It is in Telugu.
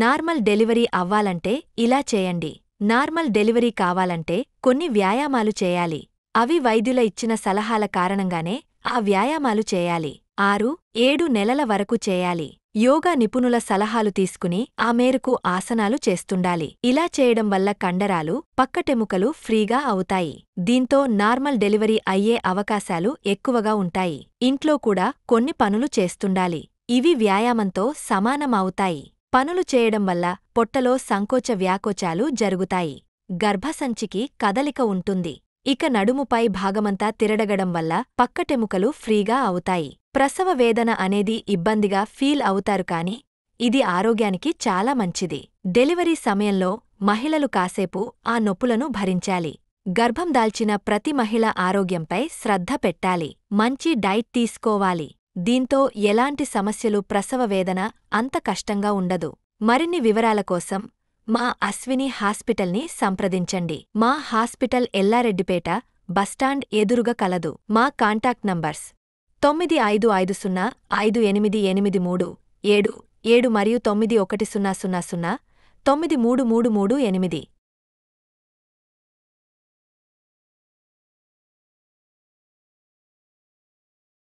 నార్మల్ డెలివరీ అవ్వాలంటే ఇలా చేయండి. నార్మల్ డెలివరీ కావాలంటే కొన్ని వ్యాయామాలు చేయాలి. అవి వైద్యుల ఇచ్చిన సలహాల కారణంగానే ఆ వ్యాయామాలు చేయాలి. 6-7 నెలల వరకు చేయాలి. యోగా నిపుణుల సలహాలు తీసుకుని ఆ మేరకు ఆసనాలు చేస్తుండాలి. ఇలా చేయడం వల్ల కండరాలు, పక్కటెముకలు ఫ్రీగా అవుతాయి. దీంతో నార్మల్ డెలివరీ అయ్యే అవకాశాలు ఎక్కువగా ఉంటాయి. ఇంట్లో కూడా కొన్ని పనులు చేస్తుండాలి. ఇవి వ్యాయామంతో సమానమవుతాయి. పనులు చేయడం వల్ల పొట్టలో సంకోచ వ్యాకోచాలు జరుగుతాయి. గర్భసంచికి కదలిక ఉంటుంది. ఇక నడుముపై భాగమంతా తిరడగడం వల్ల పక్కటెముకలు ఫ్రీగా అవుతాయి. ప్రసవ వేదన అనేది ఇబ్బందిగా ఫీల్ అవుతారు కాని ఇది ఆరోగ్యానికి చాలా మంచిది. డెలివరీ సమయంలో మహిళలు కాసేపు ఆ నొప్పులను భరించాలి. గర్భం దాల్చిన ప్రతి మహిళ ఆరోగ్యంపై శ్రద్ధ పెట్టాలి. మంచి డైట్ తీసుకోవాలి. దీంతో ఎలాంటి సమస్యలు ప్రసవ వేదన అంత కష్టంగా ఉండదు. మరిన్ని వివరాల కోసం మా అశ్విని హాస్పిటల్ని సంప్రదించండి. మా హాస్పిటల్ ఎల్లారెడ్డిపేట బస్టాండ్ ఎదురుగా కలదు. మా కాంటాక్ట్ నంబర్స్ 9550588377 మరియు 9100093338.